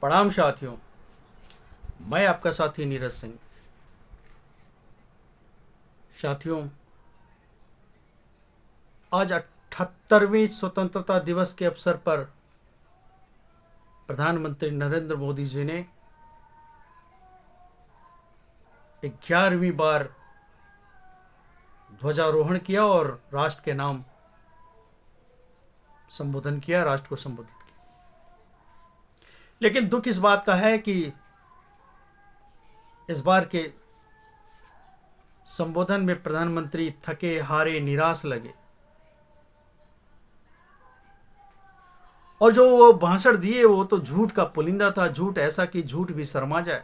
प्रणाम साथियों, मैं आपका साथी नीरज सिंह। साथियों, आज 78वें स्वतंत्रता दिवस के अवसर पर प्रधानमंत्री नरेंद्र मोदी जी ने 11वीं बार ध्वजारोहण किया और राष्ट्र के नाम संबोधन किया, राष्ट्र को संबोधित किया। लेकिन दुख इस बात का है कि इस बार के संबोधन में प्रधानमंत्री थके हारे निराश लगे और जो वो भाषण दिए वो तो झूठ का पुलिंदा था। झूठ ऐसा कि झूठ भी शर्मा जाए।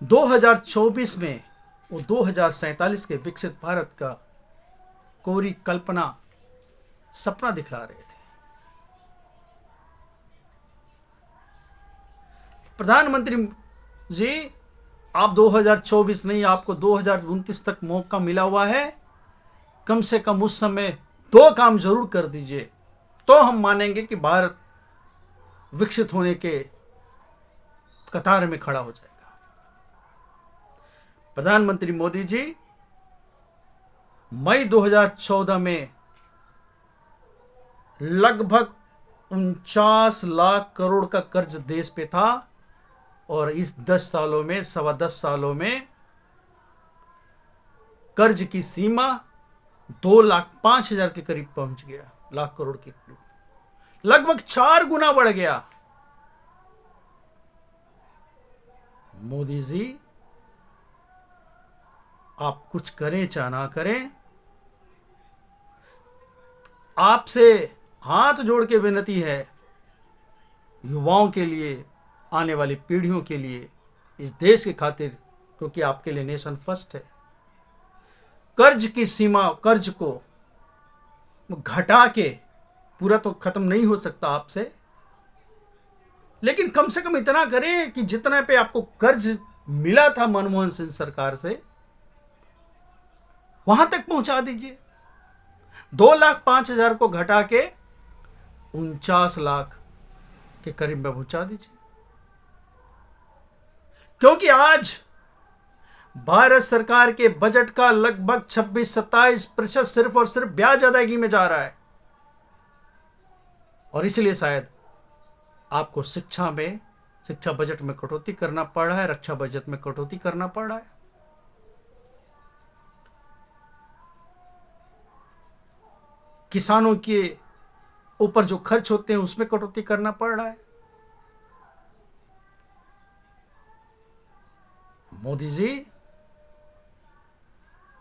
2024 में वो 2047 के विकसित भारत का कोरी कल्पना सपना दिखला रहे थे। प्रधानमंत्री जी, आप 2024 नहीं, आपको 2029 तक मौका मिला हुआ है। कम से कम उस समय 2 काम जरूर कर दीजिए, तो हम मानेंगे कि भारत विकसित होने के कतार में खड़ा हो जाएगा। प्रधानमंत्री मोदी जी मई 2014 में लगभग 49 लाख करोड़ का कर्ज देश पे था और इस 10 सालों में, 10.25 सालों में कर्ज की सीमा 2,05,000 के करीब पहुंच गया। लाख करोड़ के करीब, लगभग 4 गुना बढ़ गया। मोदी जी, आप कुछ करें चाहे ना करें, आपसे हाथ जोड़ के विनती है, युवाओं के लिए, आने वाली पीढ़ियों के लिए, इस देश के खातिर, क्योंकि आपके लिए नेशन फर्स्ट है। कर्ज की सीमा, कर्ज को घटा के, पूरा तो खत्म नहीं हो सकता आपसे, लेकिन कम से कम इतना करें कि जितना पे आपको कर्ज मिला था मनमोहन सिंह सरकार से, वहां तक पहुंचा दीजिए। 2,05,000 को घटा के 49 लाख के करीब में पहुंचा दीजिए। क्योंकि आज भारत सरकार के बजट का लगभग 26-27% सिर्फ और सिर्फ ब्याज अदायगी में जा रहा है। और इसलिए शायद आपको शिक्षा बजट में कटौती करना पड़ रहा है, रक्षा बजट में कटौती करना पड़ रहा है। किसानों के ऊपर जो खर्च होते हैं उसमें कटौती करना पड़ रहा है। मोदी जी,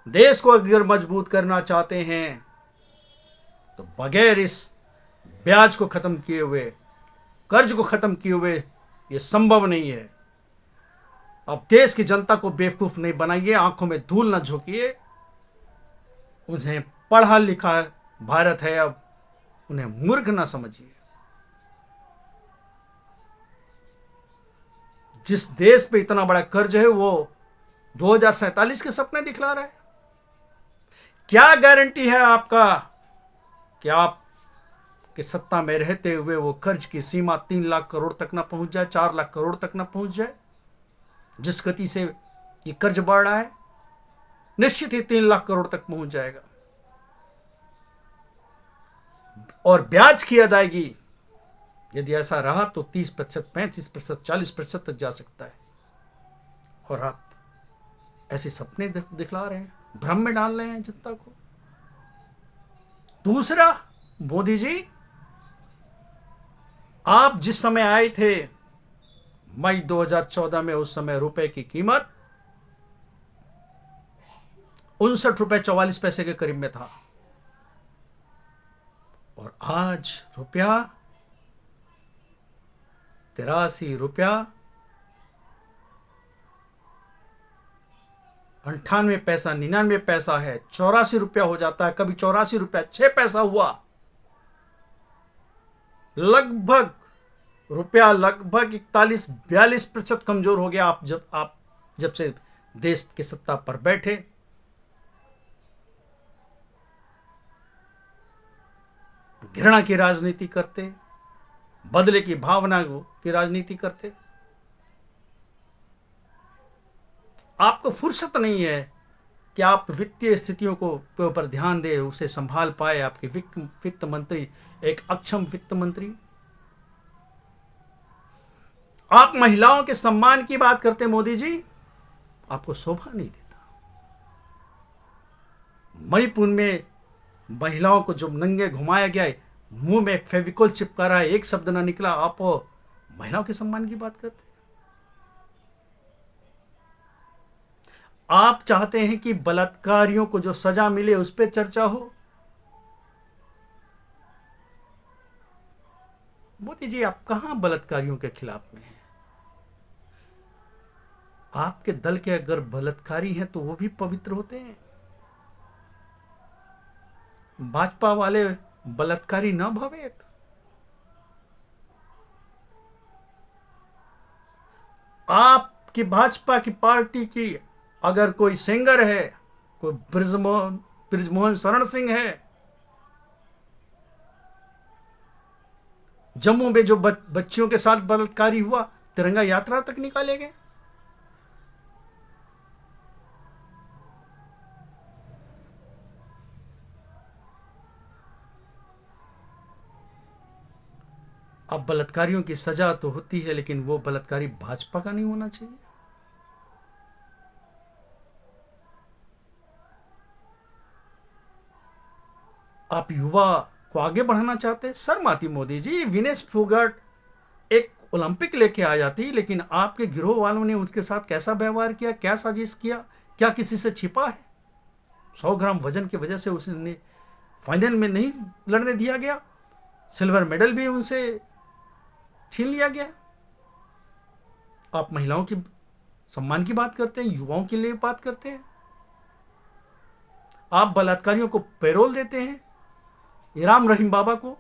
देश को अगर मजबूत करना चाहते हैं तो बगैर इस ब्याज को खत्म किए हुए, कर्ज को खत्म किए हुए यह संभव नहीं है। अब देश की जनता को बेवकूफ नहीं बनाइए, आंखों में धूल न झोंकिए। उन्हें पढ़ा लिखा भारत है, अब उन्हें मूर्ख ना समझिए। जिस देश पे इतना बड़ा कर्ज है वो 2047 के सपने दिखला रहा है। क्या गारंटी है आपका कि आप के सत्ता में रहते हुए वो कर्ज की सीमा 3 लाख करोड़ तक ना पहुंच जाए, 4 लाख करोड़ तक ना पहुंच जाए? जिस गति से ये कर्ज बढ़ रहा है, निश्चित ही 3 लाख करोड़ तक पहुंच जाएगा। और ब्याज की अदायगी यदि ऐसा रहा तो 30%, 35%, 40% तक जा सकता है। और आप ऐसे सपने दिखला रहे हैं, भ्रम में डाल रहे हैं जनता को। दूसरा, मोदी जी, आप जिस समय आए थे मई 2014 में, उस समय रुपए की कीमत 59 रुपए 44 पैसे के करीब में था और आज रुपया 83 रुपया 98 पैसा, 99 पैसा है। 84 रुपया हो जाता है, कभी 84 रुपया 6 पैसा हुआ। लगभग रुपया लगभग 41-42% कमजोर हो गया आप जब से देश की सत्ता पर बैठे। घृणा की राजनीति करते, बदले की भावना की राजनीति करते। आपको फुर्सत नहीं है कि आप वित्तीय स्थितियों को के ऊपर ध्यान दे, उसे संभाल पाए। आपके वित्त मंत्री एक अक्षम वित्त मंत्री। आप महिलाओं के सम्मान की बात करते मोदी जी, आपको शोभा नहीं देता। मणिपुर में महिलाओं को जो नंगे घुमाया गया है, मुंह में फेविकोल चिपका रहा है, एक शब्द ना निकला, आप महिलाओं के सम्मान की बात करते हैं। आप चाहते हैं कि बलात्कारियों को जो सजा मिले उस पर चर्चा हो। मोदी जी, आप कहां बलात्कारियों के खिलाफ में हैं? आपके दल के अगर बलात्कारी हैं तो वो भी पवित्र होते हैं। भाजपा वाले बलात्कारी न भवेत। आपकी भाजपा की पार्टी की अगर कोई सिंगर है, कोई ब्रिजमोहन शरण सिंह है, जम्मू में जो बच्चियों के साथ बलात्कारी हुआ, तिरंगा यात्रा तक निकाले गए। अब बलात्कारियों की सजा तो होती है, लेकिन वो बलात्कारी भाजपा का नहीं होना चाहिए। आप युवा को आगे बढ़ाना चाहते हैं। शर्म आती मोदी जी। विनेश फोगाट एक ओलंपिक लेके आ जाती, लेकिन आपके गिरोह वालों ने उसके साथ कैसा व्यवहार किया, क्या साजिश किया, क्या किसी से छिपा है? 100 ग्राम वजन की वजह से उसने फाइनल में नहीं लड़ने दिया गया, सिल्वर मेडल भी उनसे छीन लिया गया। आप महिलाओं की सम्मान की बात करते हैं, युवाओं के लिए बात करते हैं। आप बलात्कारियों को पैरोल देते हैं, इराम रहीम बाबा को।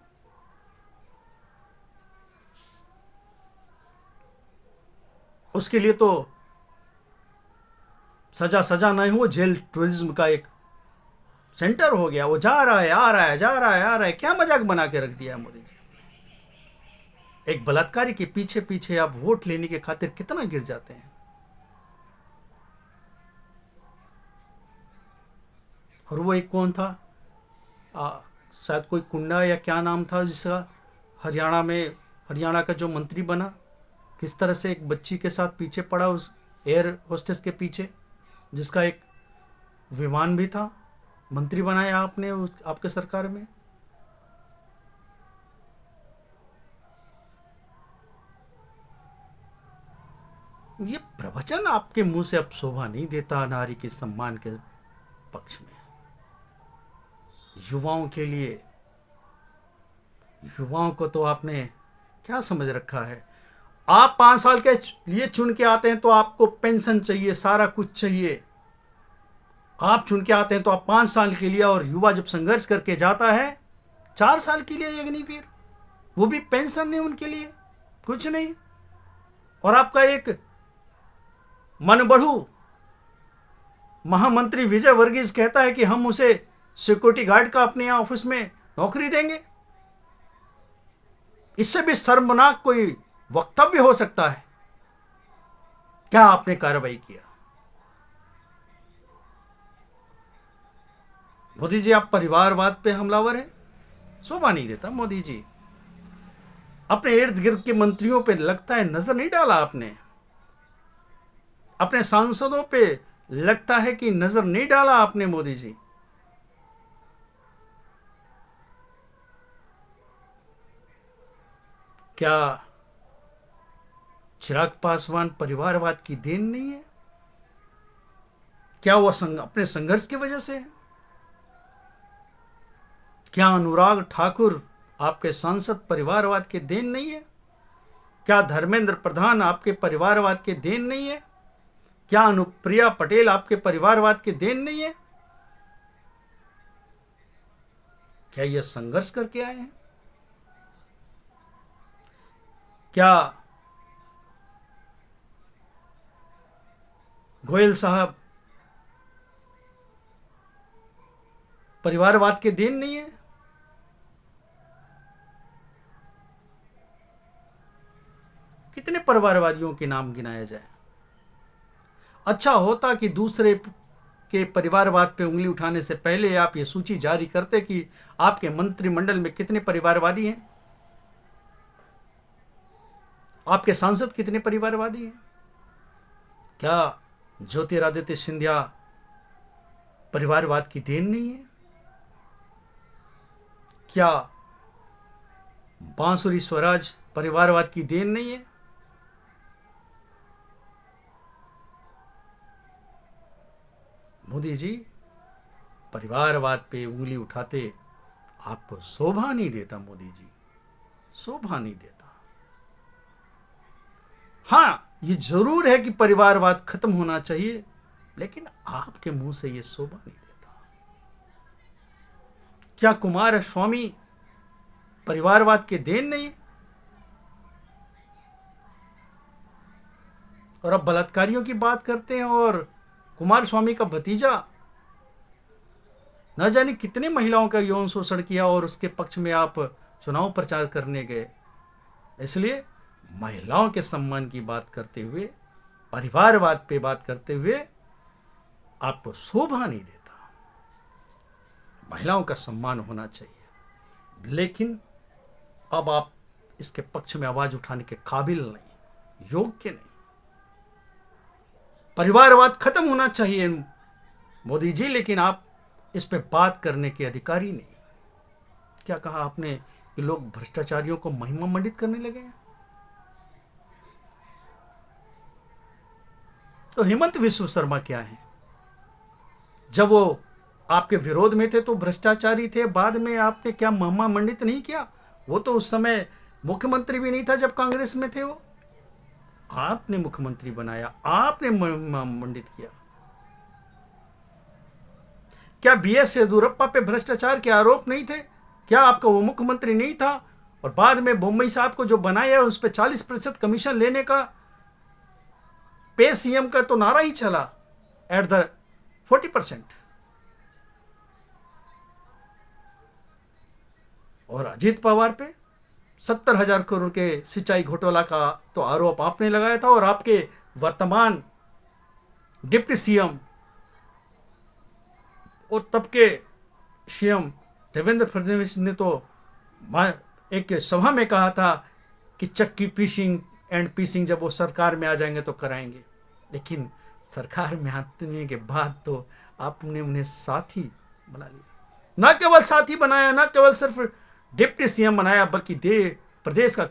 उसके लिए तो सजा नहीं हो, जेल टूरिज्म का एक सेंटर हो गया। वो जा रहा है, आ रहा है, जा रहा है, आ रहा है। क्या मजाक बना के रख दिया है मोदी जी। एक बलात्कारी के पीछे पीछे आप वोट लेने के खातिर कितना गिर जाते हैं। और वो एक कौन था, शायद कोई कुंडा या क्या नाम था, जिसका हरियाणा का जो मंत्री बना, किस तरह से एक बच्ची के साथ पीछे पड़ा, उस एयर होस्टेस के पीछे, जिसका एक विमान भी था। मंत्री बनाया आपने आपके सरकार में। ये प्रवचन आपके मुंह से अब शोभा नहीं देता नारी के सम्मान के पक्ष में। युवाओं को तो आपने क्या समझ रखा है? आप 5 साल के लिए चुन के आते हैं तो आपको पेंशन चाहिए, सारा कुछ चाहिए। आप चुन के आते हैं तो आप 5 साल के लिए, और युवा जब संघर्ष करके जाता है 4 साल के लिए अग्निवीर, वो भी पेंशन नहीं, उनके लिए कुछ नहीं। और आपका एक मनबढ़ू महामंत्री विजय वर्गीस कहता है कि हम उसे सिक्योरिटी गार्ड का अपने यहां ऑफिस में नौकरी देंगे। इससे भी शर्मनाक कोई वक्तव्य हो सकता है? क्या आपने कार्रवाई किया? मोदी जी, आप परिवारवाद पे हमलावर हैं। शोभा नहीं देता मोदी जी। अपने इर्द गिर्द के मंत्रियों पे लगता है नजर नहीं डाला आपने, अपने सांसदों पे लगता है कि नजर नहीं डाला आपने मोदी जी। क्या चिराग पासवान परिवारवाद की देन नहीं है? क्या वो अपने संघर्ष की वजह से है? क्या अनुराग ठाकुर आपके सांसद परिवारवाद के देन नहीं है? क्या धर्मेंद्र प्रधान आपके परिवारवाद के देन नहीं है? क्या अनुप्रिया पटेल आपके परिवारवाद के देन नहीं है? क्या ये संघर्ष करके आए हैं? क्या गोयल साहब परिवारवाद के देन नहीं है? कितने परिवारवादियों के नाम गिनाया जाए? अच्छा होता कि दूसरे के परिवारवाद पे उंगली उठाने से पहले आप ये सूची जारी करते कि आपके मंत्रिमंडल में कितने परिवारवादी हैं, आपके सांसद कितने परिवारवादी हैं। क्या ज्योतिरादित्य सिंधिया परिवारवाद की देन नहीं है? क्या बांसुरी स्वराज परिवारवाद की देन नहीं है? मोदी जी, परिवारवाद पे उंगली उठाते आपको शोभा नहीं देता। मोदी जी, शोभा नहीं देता। हाँ, ये जरूर है कि परिवारवाद खत्म होना चाहिए, लेकिन आपके मुंह से ये शोभा नहीं देता। क्या कुमार स्वामी परिवारवाद के देन नहीं? और अब बलात्कारियों की बात करते हैं, और कुमार स्वामी का भतीजा न जाने कितने महिलाओं का यौन शोषण किया और उसके पक्ष में आप चुनाव प्रचार करने गए। इसलिए महिलाओं के सम्मान की बात करते हुए, परिवारवाद पे बात करते हुए आपको शोभा नहीं देता। महिलाओं का सम्मान होना चाहिए, लेकिन अब आप इसके पक्ष में आवाज उठाने के काबिल नहीं, योग्य नहीं। परिवारवाद खत्म होना चाहिए मोदी जी, लेकिन आप इस पे बात करने के अधिकारी नहीं। क्या कहा आपने कि लोग भ्रष्टाचारियों को महिमा मंडित करने लगे हैं? तो हेमंत विश्व शर्मा क्या है? जब वो आपके विरोध में थे तो भ्रष्टाचारी थे, बाद में आपने क्या महिमा मंडित नहीं किया? वो तो उस समय मुख्यमंत्री भी नहीं था जब कांग्रेस में थे। वो आपने मुख्यमंत्री बनाया, आपने महिमा मंडित किया। क्या बीएस येदियुरप्पा पे भ्रष्टाचार के आरोप नहीं थे? क्या आपका वो मुख्यमंत्री नहीं था? और बाद में बोम्मई साहब को जो बनाया उस पर 40% कमीशन लेने का, पे सीएम का तो नारा ही चला एट द 40%। और अजीत पवार पे 70,000 करोड़ के सिंचाई घोटाला का तो आरोप आपने लगाया था, और आपके वर्तमान डिप्टी सीएम और तब के सीएम देवेंद्र फडणवीस ने तो एक सभा में कहा था कि चक्की पीसिंग एंड पीसिंग जब वो सरकार में आ जाएंगे तो कराएंगे। लेकिन सरकार में आने के बाद तो आपने उन्हें साथी बना लिया। न केवल साथी बनाया, न केवल सिर्फ डिप्टी सीएम बनाया, बल्कि प्रदेश का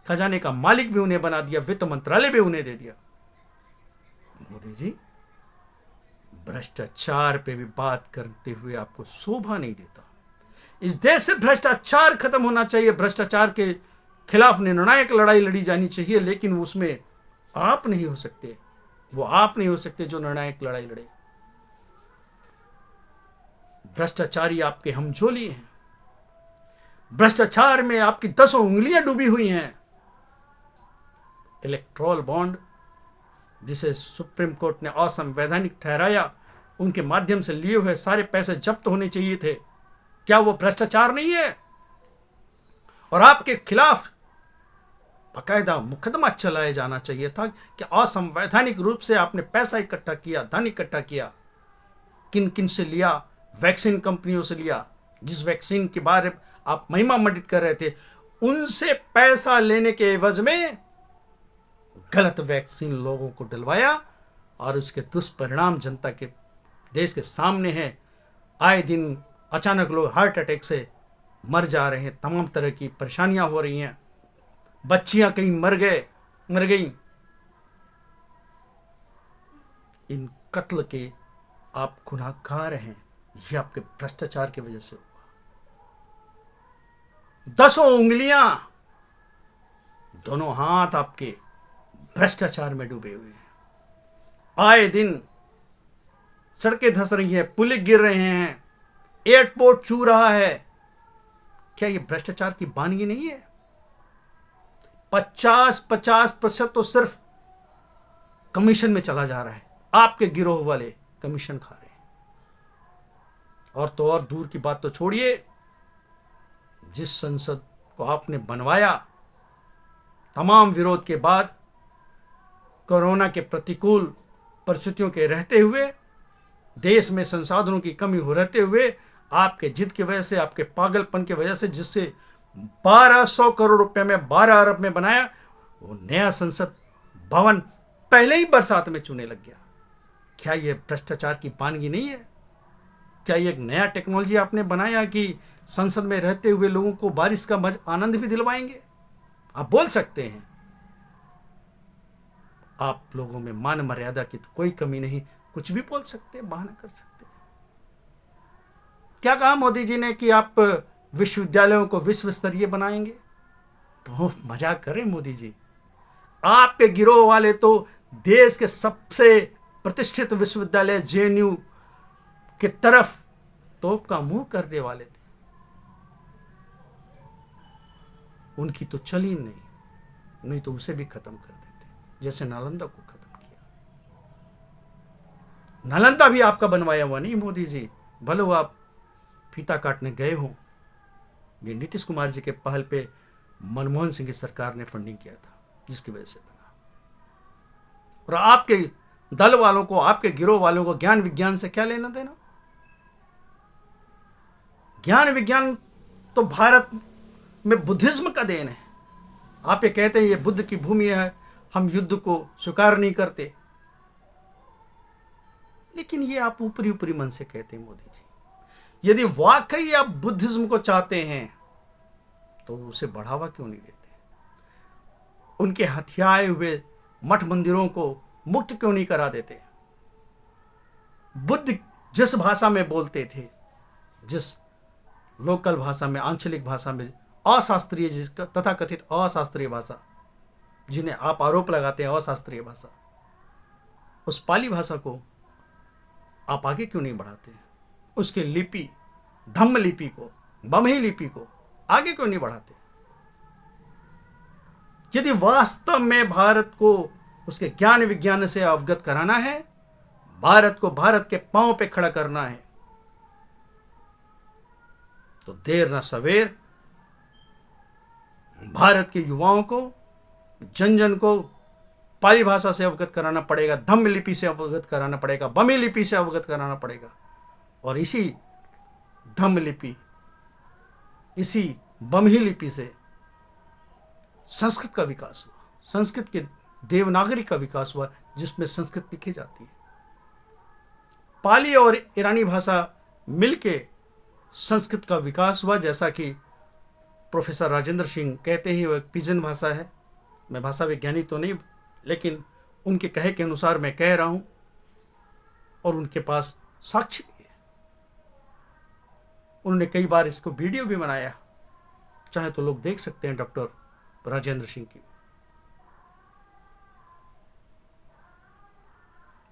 खजाने का मालिक भी उन्हें बना दिया, वित्त मंत्रालय भी उन्हें दे दिया। मोदी जी, भ्रष्टाचार पे भी बात करते हुए आपको शोभा नहीं देता। इस देश से भ्रष्टाचार खत्म होना चाहिए, भ्रष्टाचार के खिलाफ निर्णायक लड़ाई लड़ी जानी चाहिए, लेकिन उसमें आप नहीं हो सकते, वो आप नहीं हो सकते जो निर्णायक लड़ाई लड़े। भ्रष्टाचारी आपके हमजोली हैं, भ्रष्टाचार में आपकी 10 उंगलियां डूबी हुई हैं। इलेक्टोरल बॉन्ड जिसे सुप्रीम कोर्ट ने असंवैधानिक ठहराया, उनके माध्यम से लिए हुए सारे पैसे जब्त होने चाहिए थे। क्या वो भ्रष्टाचार नहीं है? और आपके खिलाफ बाकायदा मुकदमा चलाया जाना चाहिए था कि असंवैधानिक रूप से आपने पैसा इकट्ठा किया, धन इकट्ठा किया। किन किन से लिया? वैक्सीन कंपनियों से लिया, जिस वैक्सीन के बारे आप महिमा मंडित कर रहे थे, उनसे पैसा लेने के एवज में गलत वैक्सीन लोगों को डलवाया, और उसके दुष्परिणाम जनता के देश के सामने हैं। आए दिन अचानक लोग हार्ट अटैक से मर जा रहे हैं, तमाम तरह की परेशानियां हो रही हैं, बच्चियां कहीं मर गई। इन कत्ल के आप गुनहगार हैं, ये आपके भ्रष्टाचार की वजह से हुआ। 10 उंगलियां, दोनों हाथ आपके भ्रष्टाचार में डूबे हुए हैं। आए दिन सड़कें धंस रही हैं, पुल गिर रहे हैं, एयरपोर्ट छू रहा है। क्या ये भ्रष्टाचार की वानगी नहीं है? 50% तो सिर्फ कमीशन में चला जा रहा है। आपके गिरोह वाले कमीशन खा रहे हैं। और तो और दूर की बात तो छोड़िए, जिस संसद को आपने बनवाया, तमाम विरोध के बाद, कोरोना के प्रतिकूल परिस्थितियों के रहते हुए, देश में संसाधनों की कमी हो रहते हुए, आपके जिद की वजह से, आपके पागलपन की वजह से, जिससे 1200 करोड़ रुपए में 12 अरब में बनाया, वो नया संसद भवन पहले ही बरसात में चूने लग गया। क्या ये भ्रष्टाचार की वानगी नहीं है? क्या ये एक नया टेक्नोलॉजी आपने बनाया कि संसद में रहते हुए लोगों को बारिश का आनंद भी दिलवाएंगे? आप बोल सकते हैं। आप लोगों में मान मर्यादा की तो कोई कमी नहीं, कुछ भी बोल सकते हैं, बहाना कर सकते हैं। क्या कहा मोदी जी ने कि आप विश्वविद्यालयों को विश्व स्तरीय बनाएंगे? तो मजाक करें मोदी जी। आपके गिरोह वाले तो देश के सबसे प्रतिष्ठित विश्वविद्यालय जेएनयू की तरफ तोप का मुंह करने वाले थे। उनकी तो चली नहीं तो उसे भी खत्म कर देते, जैसे नालंदा को खत्म किया। नालंदा भी आपका बनवाया हुआ नहीं मोदी जी, भले वो आप फीता काटने गए हो। ये नीतीश कुमार जी के पहल पे मनमोहन सिंह की सरकार ने फंडिंग किया था, जिसकी वजह से बना। और आपके दल वालों को, आपके गिरोह वालों को ज्ञान विज्ञान से क्या लेना देना? ज्ञान विज्ञान तो भारत में बुद्धिज्म का देन है। आप ये कहते हैं ये बुद्ध की भूमि है, हम युद्ध को स्वीकार नहीं करते, लेकिन ये आप ऊपरी ऊपरी मन से कहते हैं मोदी जी। यदि वाकई आप बुद्धिज्म को चाहते हैं तो उसे बढ़ावा क्यों नहीं देते? उनके हथियाए हुए मठ मंदिरों को मुक्त क्यों नहीं करा देते? बुद्ध जिस भाषा में बोलते थे, जिस लोकल भाषा में, आंचलिक भाषा में, अशास्त्रीय, जिसका तथा कथित अशास्त्रीय भाषा, जिन्हें आप आरोप लगाते हैं अशास्त्रीय भाषा, उस पाली भाषा को आप आगे क्यों नहीं बढ़ाते? उसके लिपि, धम्म लिपि को, बमही लिपि को आगे क्यों नहीं बढ़ाते? यदि वास्तव में भारत को उसके ज्ञान विज्ञान से अवगत कराना है, भारत को भारत के पांव पे खड़ा करना है, तो देर ना सवेर भारत के युवाओं को, जन जन को पाली भाषा से अवगत कराना पड़ेगा, धम्म लिपि से अवगत कराना पड़ेगा, बमी लिपि से अवगत कराना पड़ेगा। और इसी धम्म लिपि, इसी बमही लिपि से संस्कृत का विकास हुआ, संस्कृत के देवनागरी का विकास हुआ, जिसमें संस्कृत लिखी जाती है। पाली और ईरानी भाषा मिलके संस्कृत का विकास हुआ, जैसा कि प्रोफेसर राजेंद्र सिंह कहते हैं। वह पिजन भाषा है। मैं भाषा वैज्ञानिक तो नहीं, लेकिन उनके कहे के अनुसार मैं कह रहा हूं, और उनके पास साक्ष्य भी है। उन्होंने कई बार इसको वीडियो भी बनाया, चाहे तो लोग देख सकते हैं, डॉक्टर राजेंद्र सिंह की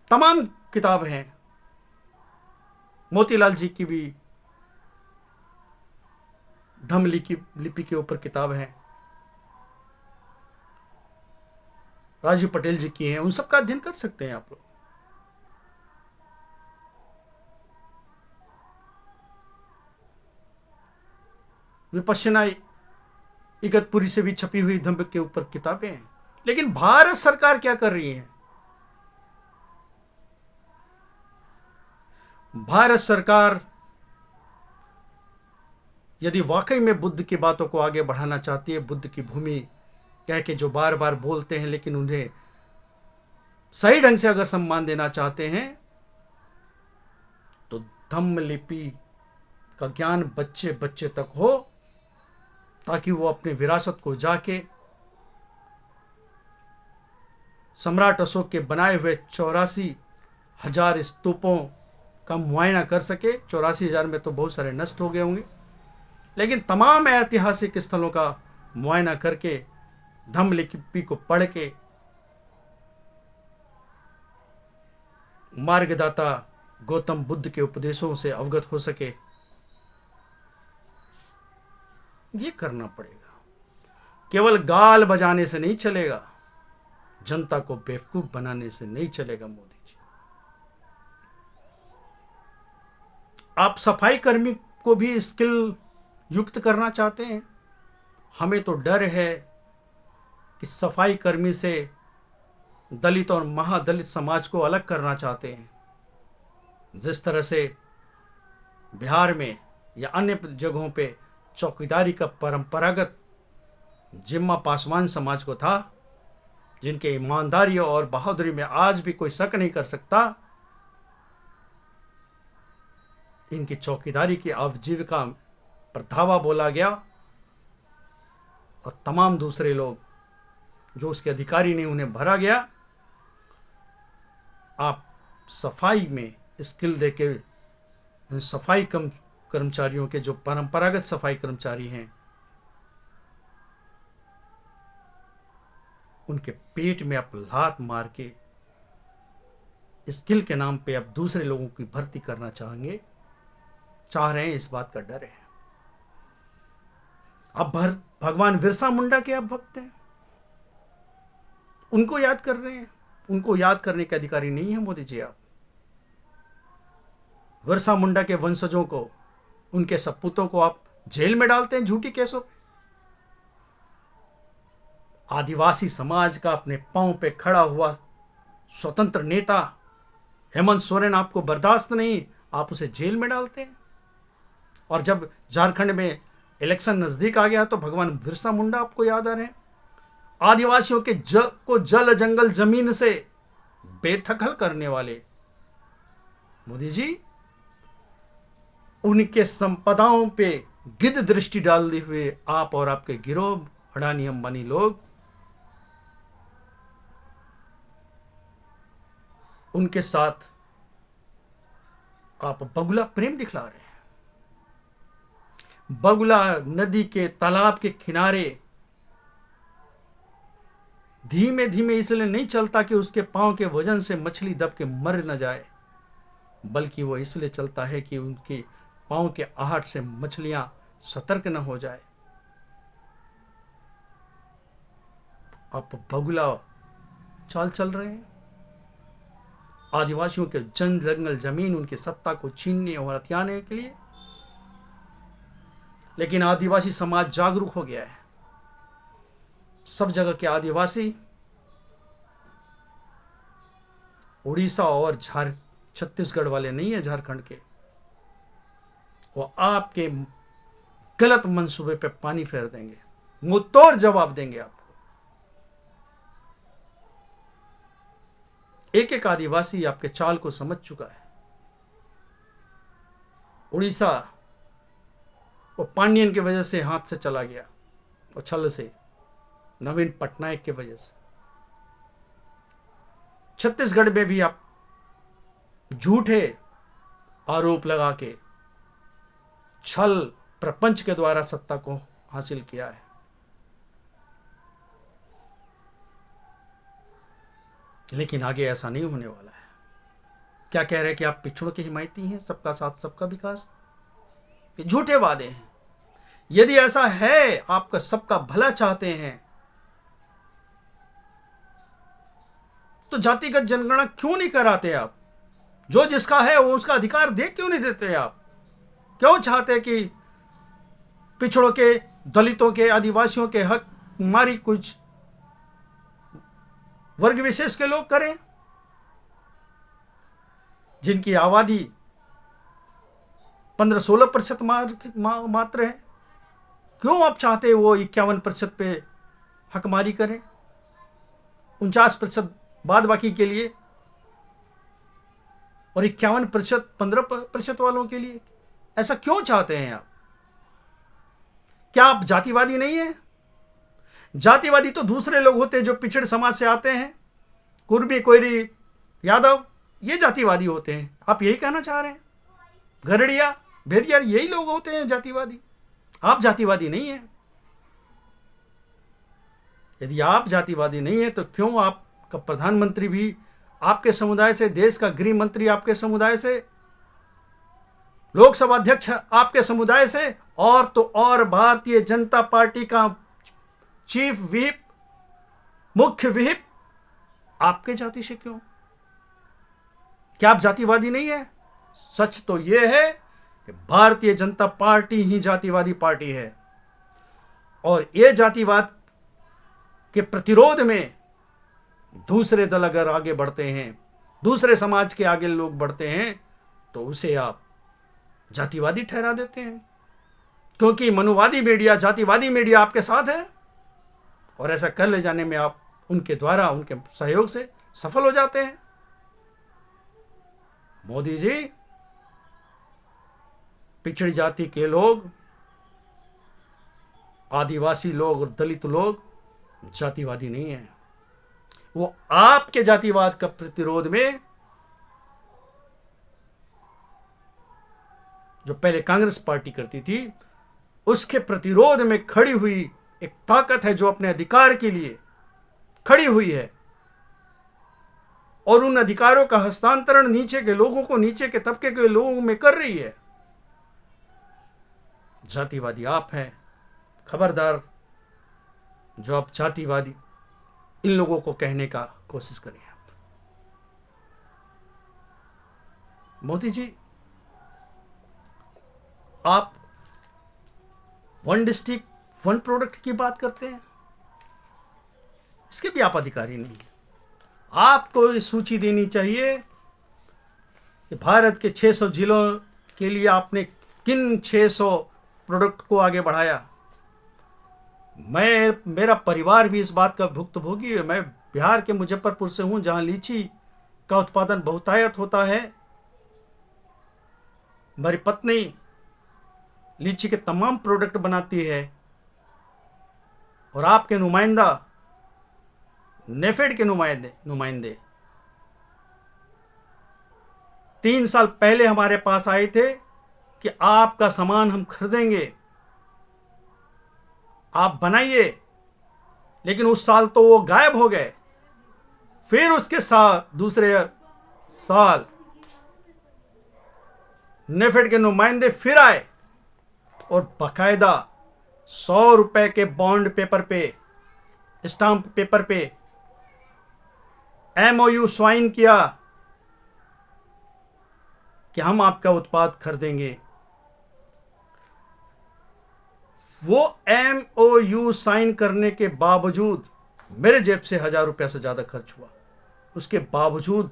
तमाम किताब हैं। मोतीलाल जी की भी धम्म लिपि के ऊपर किताब है, राजू पटेल जी की हैं, उन सब का अध्ययन कर सकते हैं आप लोग। विपश्यना इगतपुरी से भी छपी हुई धम्म के ऊपर किताबें हैं। लेकिन भारत सरकार क्या कर रही है? भारत सरकार यदि वाकई में बुद्ध की बातों को आगे बढ़ाना चाहती है, बुद्ध की भूमि कह के जो बार बार बोलते हैं, लेकिन उन्हें सही ढंग से अगर सम्मान देना चाहते हैं, तो धम्म लिपि का ज्ञान बच्चे बच्चे तक हो, ताकि वो अपने विरासत को जाके सम्राट अशोक के बनाए हुए 84,000 स्तूपों का मुआयना कर सके। 84,000 में तो बहुत सारे नष्ट हो गए होंगे, लेकिन तमाम ऐतिहासिक स्थलों का मुआयना करके, धम्म लिपि को पढ़ के मार्गदाता गौतम बुद्ध के उपदेशों से अवगत हो सके। ये करना पड़ेगा। केवल गाल बजाने से नहीं चलेगा, जनता को बेवकूफ बनाने से नहीं चलेगा। मोदी जी, आप सफाई कर्मी को भी स्किल युक्त करना चाहते हैं। हमें तो डर है कि सफाई कर्मी से दलित और महादलित समाज को अलग करना चाहते हैं। जिस तरह से बिहार में या अन्य जगहों पे चौकीदारी का परंपरागत जिम्मा पासवान समाज को था, जिनके ईमानदारी और बहादुरी में आज भी कोई शक नहीं कर सकता, इनकी चौकीदारी की आजीविका पर धावा बोला गया और तमाम दूसरे लोग जो उसके अधिकारी नहीं उन्हें भरा गया। आप सफाई में स्किल देके सफाई कर्मचारियों के जो परंपरागत सफाई कर्मचारी हैं, उनके पेट में आप लात मार के स्किल के नाम पे आप दूसरे लोगों की भर्ती करना चाह रहे हैं। इस बात का डर है। अब भगवान बिरसा मुंडा के आप भक्त हैं, उनको याद कर रहे हैं। उनको याद करने के अधिकारी नहीं है मोदी जी। आप बिरसा मुंडा के वंशजों को, उनके सपूतों को आप जेल में डालते हैं झूठी केसों पे। आदिवासी समाज का अपने पांव पे खड़ा हुआ स्वतंत्र नेता हेमंत सोरेन आपको बर्दाश्त नहीं, आप उसे जेल में डालते हैं। और जब झारखंड में इलेक्शन नजदीक आ गया तो भगवान बिरसा मुंडा आपको याद आ रहे हैं। आदिवासियों के को जल जंगल जमीन से बेदखल करने वाले मोदी जी, उनके संपदाओं पे गिद्ध दृष्टि डालते हुए आप और आपके गिरोह अडानी अंबानी लोग उनके साथ आप बगुला प्रेम दिखला रहे हैं। बगुला नदी के तालाब के किनारे धीमे धीमे इसलिए नहीं चलता कि उसके पांव के वजन से मछली दब के मर न जाए, बल्कि वो इसलिए चलता है कि उनके पांव के आहट से मछलियां सतर्क न हो जाए। आप बगुला चाल चल रहे हैं। आदिवासियों के जंगल जमीन, उनकी सत्ता को छीनने और हथियाने के लिए। लेकिन आदिवासी समाज जागरूक हो गया है। सब जगह के आदिवासी उड़ीसा और छत्तीसगढ़ वाले नहीं है, झारखंड के, वो आपके गलत मंसूबे पे पानी फेर देंगे, मुंहतोड़ जवाब देंगे आपको। एक एक आदिवासी आपके चाल को समझ चुका है। उड़ीसा वो पांडियन की वजह से हाथ से चला गया, और छल से नवीन पटनायक की वजह से। छत्तीसगढ़ में भी आप झूठे आरोप लगा के छल प्रपंच के द्वारा सत्ता को हासिल किया है। लेकिन आगे ऐसा नहीं होने वाला है। क्या कह रहे हैं कि आप पिछड़ों की हिमायती हैं, सबका साथ सबका विकास, ये झूठे वादे हैं। यदि ऐसा है, आपका सबका भला चाहते हैं, तो जातिगत जनगणना क्यों नहीं कराते आप? जो जिसका है वो उसका अधिकार दे क्यों नहीं देते आप? क्यों चाहते कि पिछड़ों के, दलितों के, आदिवासियों के हक मारी कुछ वर्ग विशेष के लोग करें, जिनकी आबादी 15-16% मात्र है? क्यों आप चाहते वो 51% पे हकमारी करें, 49% बाद बाकी के लिए, और 51% 15% वालों के लिए? ऐसा क्यों चाहते हैं आप? क्या आप जातिवादी नहीं है? जातिवादी तो दूसरे लोग होते हैं जो पिछड़े समाज से आते हैं, कुर्मी, कोयरी, यादव, ये जातिवादी होते हैं। आप यही कहना चाह रहे हैं? गरड़िया, भेड़िया, यही लोग होते हैं जातिवादी। आप जातिवादी नहीं है। यदि आप जातिवादी नहीं है तो क्यों आपका प्रधानमंत्री भी आपके समुदाय से, देश का गृह मंत्री आपके समुदाय से, लोकसभा अध्यक्ष आपके समुदाय से, और तो और भारतीय जनता पार्टी का चीफ व्हिप, मुख्य व्हिप आपके जाति से क्यों? क्या आप जातिवादी नहीं है? सच तो यह है कि भारतीय जनता पार्टी ही जातिवादी पार्टी है, और यह जातिवाद के प्रतिरोध में दूसरे दल अगर आगे बढ़ते हैं, दूसरे समाज के आगे लोग बढ़ते हैं, तो उसे आप जातिवादी ठहरा देते हैं, क्योंकि मनुवादी मीडिया, जातिवादी मीडिया आपके साथ है, और ऐसा कर ले जाने में आप उनके द्वारा, उनके सहयोग से सफल हो जाते हैं। मोदी जी, पिछड़ी जाति के लोग, आदिवासी लोग और दलित लोग जातिवादी नहीं है। वो आपके जातिवाद का प्रतिरोध में, जो पहले कांग्रेस पार्टी करती थी, उसके प्रतिरोध में खड़ी हुई एक ताकत है, जो अपने अधिकार के लिए खड़ी हुई है, और उन अधिकारों का हस्तांतरण नीचे के लोगों को, नीचे के तबके के लोगों में कर रही है। जातिवादी आप हैं। खबरदार, जो आप जातिवादी इन लोगों को कहने का कोशिश करिए। मोदी जी, आप वन डिस्ट्रिक्ट वन प्रोडक्ट की बात करते हैं, इसके भी आप अधिकारी नहीं हैं। आपको ये सूची देनी चाहिए कि भारत के 600 जिलों के लिए आपने किन 600 प्रोडक्ट को आगे बढ़ाया। मेरा परिवार भी इस बात का भुक्तभोगी है। मैं बिहार के मुजफ्फरपुर से हूँ, जहाँ लीची का उत्पादन बहुतायत होता है। मेरी पत्नी लीची के तमाम प्रोडक्ट बनाती है, और आपके नुमाइंदा, नेफेड के नुमाइंदे 3 साल पहले हमारे पास आए थे कि आपका सामान हम खरीदेंगे, आप बनाइए, लेकिन उस साल तो वो गायब हो गए। फिर उसके साथ दूसरे साल नेफेड के नुमाइंदे फिर आए, और बाकायदा 100 रुपए के बॉन्ड पेपर पे, स्टाम्प पेपर पे MOU साइन किया कि हम आपका उत्पाद खरीदेंगे। वो MOU साइन करने के बावजूद मेरे जेब से 1000 रुपया से ज्यादा खर्च हुआ, उसके बावजूद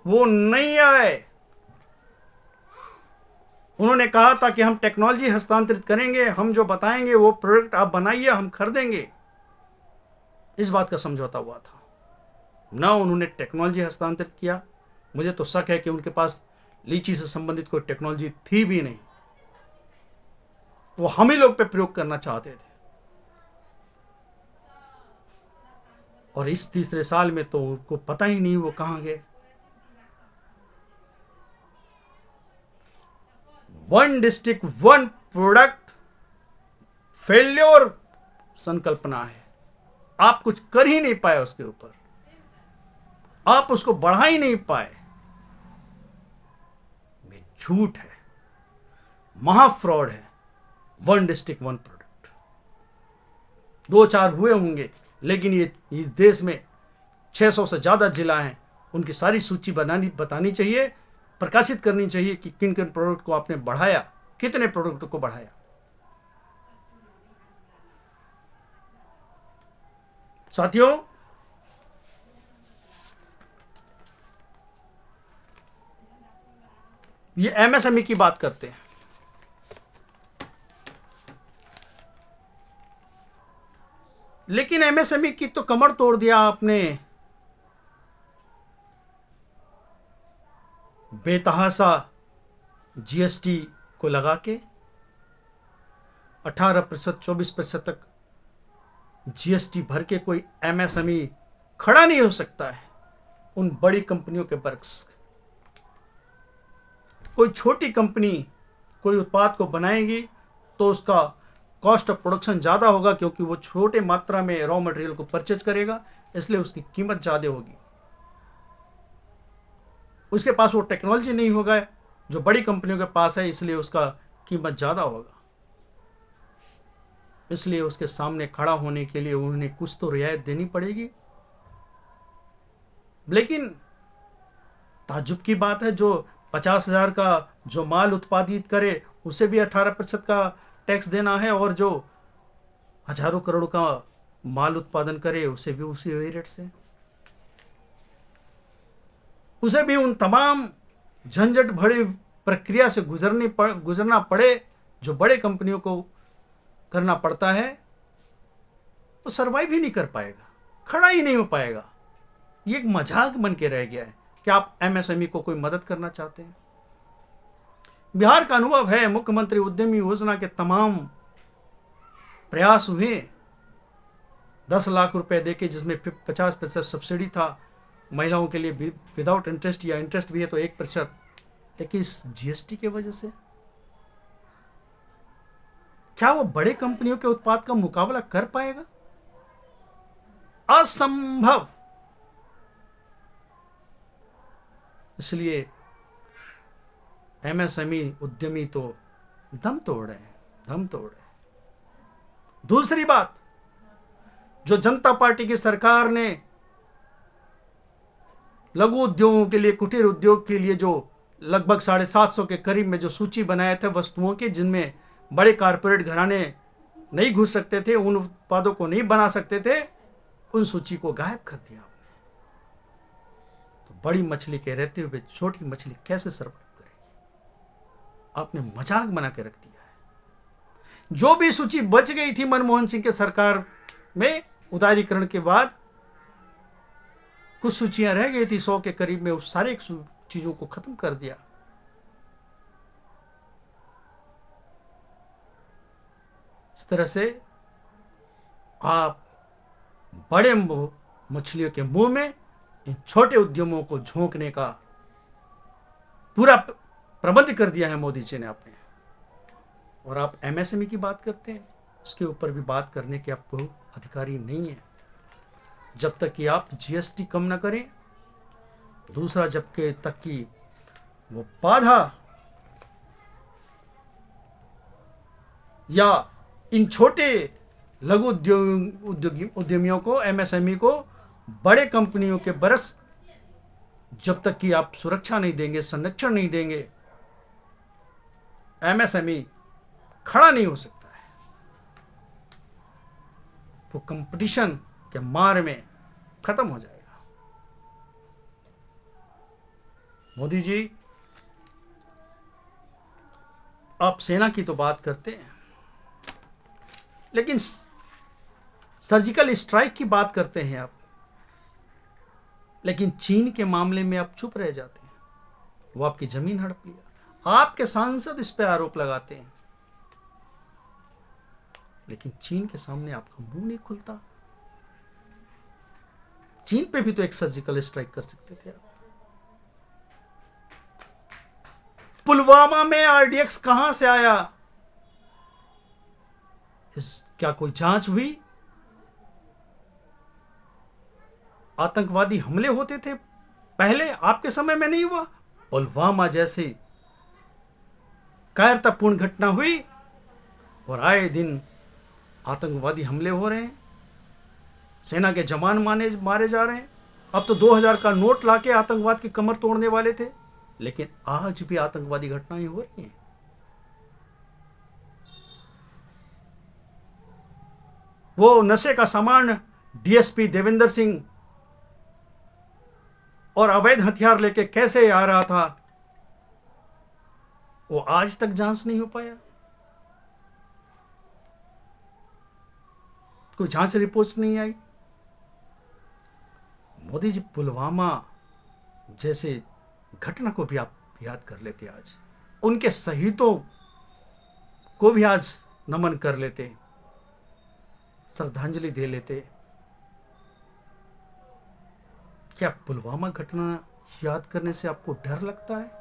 वो नहीं आए। उन्होंने कहा था कि हम टेक्नोलॉजी हस्तांतरित करेंगे, हम जो बताएंगे वो प्रोडक्ट आप बनाइए, हम खरीदेंगे। इस बात का समझौता हुआ था। ना उन्होंने टेक्नोलॉजी हस्तांतरित किया। मुझे तो शक है कि उनके पास लीची से संबंधित कोई टेक्नोलॉजी थी भी नहीं, वो हम ही लोग पे प्रयोग करना चाहते थे। और इस तीसरे साल में तो उनको पता ही नहीं वो कहां गए। One district one product failure संकल्पना है। आप कुछ कर ही नहीं पाए उसके ऊपर, आप उसको बढ़ा ही नहीं पाए। ये झूठ है, महाफ्रॉड है। वन डिस्ट्रिक्ट वन प्रोडक्ट 2-4 हुए होंगे, लेकिन ये इस देश में 600 से ज्यादा जिला हैं, उनकी सारी सूची बतानी चाहिए, प्रकाशित करनी चाहिए कि किन किन प्रोडक्ट को आपने बढ़ाया, कितने प्रोडक्ट को बढ़ाया। साथियों, ये MSME की बात करते हैं। लेकिन MSME की तो कमर तोड़ दिया आपने बेतहासा GST को लगा के। 18%, 24% तक GST भर के कोई MSME खड़ा नहीं हो सकता है उन बड़ी कंपनियों के बरक्स। कोई छोटी कंपनी कोई उत्पाद को बनाएगी तो उसका कॉस्ट ऑफ प्रोडक्शन ज़्यादा होगा, क्योंकि वो छोटे मात्रा में रॉ मटेरियल को परचेज करेगा, इसलिए उसकी कीमत ज़्यादा होगी। उसके पास वो टेक्नोलॉजी नहीं होगा जो बड़ी कंपनियों के पास है, इसलिए उसका कीमत ज़्यादा होगा। इसलिए उसके सामने खड़ा होने के लिए उन्हें कुछ तो रियायत देनी पड़ेगी। लेकिन ताज्जुब की बात है, जो 50,000 का जो माल उत्पादित करे उसे भी 18% का टैक्स देना है, और जो हजारों करोड़ का माल उत्पादन करे उसे भी उसी वही रेट से, उसे भी उन तमाम झंझट भरी प्रक्रिया से गुजरना पड़े जो बड़े कंपनियों को करना पड़ता है, वो सरवाइव ही नहीं कर पाएगा, खड़ा ही नहीं हो पाएगा। ये एक मजाक बन के रह गया है। क्या आप एमएसएमई को कोई मदद करना चाहते हैं? बिहार का अनुभव है, मुख्यमंत्री उद्यमी योजना के तमाम प्रयास हुए, 10 लाख रुपए देके, जिसमें 50% सब्सिडी था महिलाओं के लिए विदाउट इंटरेस्ट, या इंटरेस्ट भी है तो 1%, लेकिन इस जीएसटी की वजह से क्या वो बड़े कंपनियों के उत्पाद का मुकाबला कर पाएगा? असंभव। इसलिए एमएसएमई उद्यमी तो दम तोड़ रहे हैं, दम तोड़ रहे हैं। दूसरी बात, जो जनता पार्टी की सरकार ने लघु उद्योगों के लिए, कुटीर उद्योग के लिए जो लगभग 750 के करीब में जो सूची बनाए थे वस्तुओं के, जिनमें बड़े कारपोरेट घराने नहीं घुस सकते थे, उन उत्पादों को नहीं बना सकते थे, उन सूची को गायब कर दिया आपने। तो बड़ी मछली के रहते हुए छोटी मछली कैसे सर्वाइव करेगी? आपने मजाक बना के रख दिया है। जो भी सूची बच गई थी मनमोहन सिंह के सरकार में उदारीकरण के बाद, कुछ सूचियां रह गई थी 100 के करीब में, उस सारे चीजों को खत्म कर दिया। इस तरह से आप बड़े मछलियों के मुंह में इन छोटे उद्यमों को झोंकने का पूरा प्रबंध कर दिया है मोदी जी ने आपने। और आप एमएसएमई की बात करते हैं, उसके ऊपर भी बात करने के आपको अधिकारी नहीं है जब तक कि आप जीएसटी कम ना करें। दूसरा, जब तक कि वो बाधा या इन छोटे लघु उद्यमियों को, एमएसएमई को बड़े कंपनियों के बरस जब तक कि आप सुरक्षा नहीं देंगे, संरक्षण नहीं देंगे, एमएसएमई खड़ा नहीं हो सकता है। वो कंपटीशन के मार में खत्म हो जाएगा। मोदी जी, आप सेना की तो बात करते हैं, लेकिन सर्जिकल स्ट्राइक की बात करते हैं आप, लेकिन चीन के मामले में आप चुप रह जाते हैं। वो आपकी जमीन हड़प लिया, आपके सांसद इस पे आरोप लगाते हैं, लेकिन चीन के सामने आपका मुंह नहीं खुलता। चीन पे भी तो एक सर्जिकल स्ट्राइक कर सकते थे आप। पुलवामा में आरडीएक्स कहां से आया, क्या कोई जांच हुई? आतंकवादी हमले होते थे पहले, आपके समय में नहीं हुआ? पुलवामा जैसे कायरतापूर्ण घटना हुई और आए दिन आतंकवादी हमले हो रहे हैं, सेना के जवान मारे जा रहे हैं। अब तो 2000 का नोट लाके आतंकवाद की कमर तोड़ने वाले थे, लेकिन आज भी आतंकवादी घटनाएं हो रही हैं। वो नशे का सामान डीएसपी देवेंद्र सिंह और अवैध हथियार लेके कैसे आ रहा था, वो आज तक जांच नहीं हो पाया। कोई जांच रिपोर्ट नहीं आई। मोदी जी, पुलवामा जैसे घटना को भी आप याद कर लेते, आज उनके शहीदों को भी आज नमन कर लेते, श्रद्धांजलि दे लेते। क्या पुलवामा घटना याद करने से आपको डर लगता है?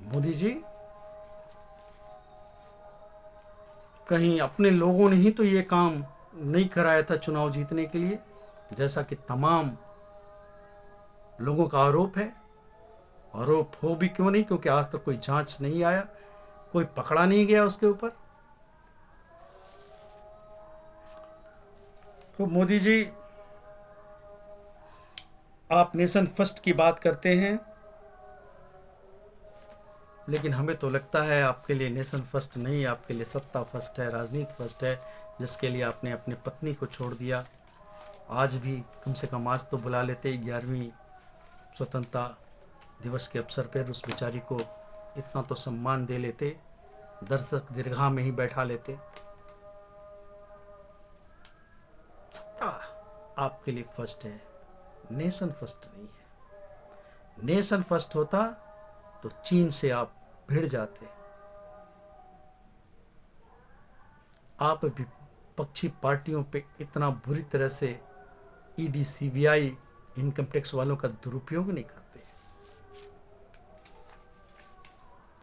मोदी जी, कहीं अपने लोगों ने ही तो ये काम नहीं कराया था चुनाव जीतने के लिए, जैसा कि तमाम लोगों का आरोप है। आरोप हो भी क्यों नहीं, क्योंकि आज तक कोई जांच नहीं आया, कोई पकड़ा नहीं गया उसके ऊपर। तो मोदी जी, आप नेशन फर्स्ट की बात करते हैं, लेकिन हमें तो लगता है आपके लिए नेशन फर्स्ट नहीं, आपके लिए सत्ता फर्स्ट है, राजनीति फर्स्ट है, जिसके लिए आपने अपनी पत्नी को छोड़ दिया। आज भी कम से कम आज तो बुला लेते 11वीं स्वतंत्रता दिवस के अवसर पर, उस बेचारी को इतना तो सम्मान दे लेते, दर्शक दीर्घा में ही बैठा लेते। सत्ता आपके लिए फर्स्ट है, नेशन फर्स्ट नहीं है। नेशन फर्स्ट होता तो चीन से आप भिड़ जाते। आप विपक्षी पार्टियों पे इतना बुरी तरह से ईडी सीबीआई इनकम टैक्स वालों का दुरुपयोग नहीं करते,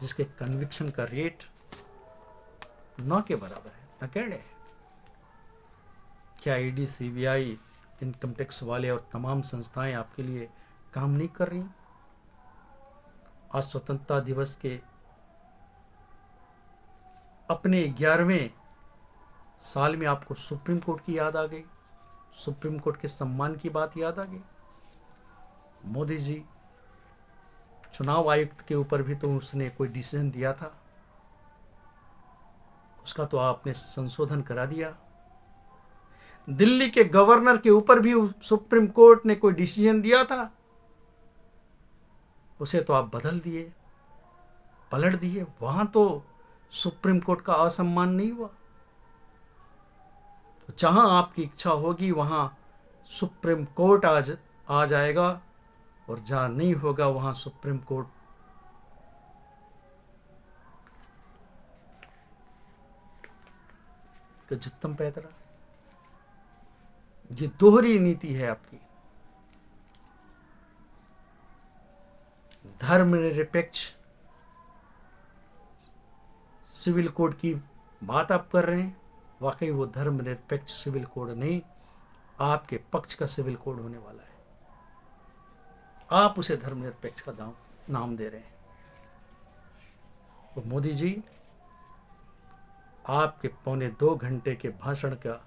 जिसके कन्विक्शन का रेट 9 के बराबर है, नगण्य है। क्या ईडी सीबीआई इनकम टैक्स वाले और तमाम संस्थाएं आपके लिए काम नहीं कर रही? आज स्वतंत्रता दिवस के अपने 11वें साल में आपको सुप्रीम कोर्ट की याद आ गई, सुप्रीम कोर्ट के सम्मान की बात याद आ गई। मोदी जी चुनाव आयुक्त के ऊपर भी तो उसने कोई डिसीजन दिया था, उसका तो आपने संशोधन करा दिया। दिल्ली के गवर्नर के ऊपर भी सुप्रीम कोर्ट ने कोई डिसीजन दिया था, उसे तो आप बदल दिए, पलट दिए। वहां तो सुप्रीम कोर्ट का असम्मान नहीं हुआ। तो जहां आपकी इच्छा होगी वहां सुप्रीम कोर्ट आज आ जाएगा, और जहां नहीं होगा वहां सुप्रीम कोर्ट का जुत्तम पैदरा। ये दोहरी नीति है आपकी। धर्मनिरपेक्ष सिविल कोड की बात आप कर रहे हैं, वाकई वो धर्मनिरपेक्ष सिविल कोड नहीं, आपके पक्ष का सिविल कोड होने वाला है। आप उसे धर्मनिरपेक्ष का नाम दे रहे हैं। तो मोदी जी, आपके 2.25 घंटे के भाषण का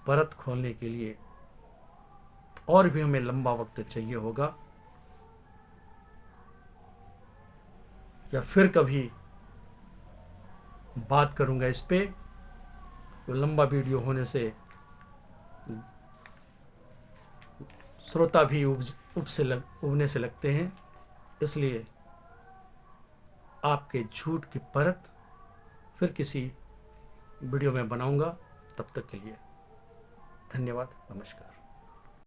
परत खोलने के लिए और भी हमें लंबा वक्त चाहिए होगा, या फिर कभी बात करूंगा इस पे। तो लंबा वीडियो होने से श्रोता भी उबने से लगते हैं, इसलिए आपके झूठ की परत फिर किसी वीडियो में बनाऊंगा। तब तक के लिए धन्यवाद, नमस्कार।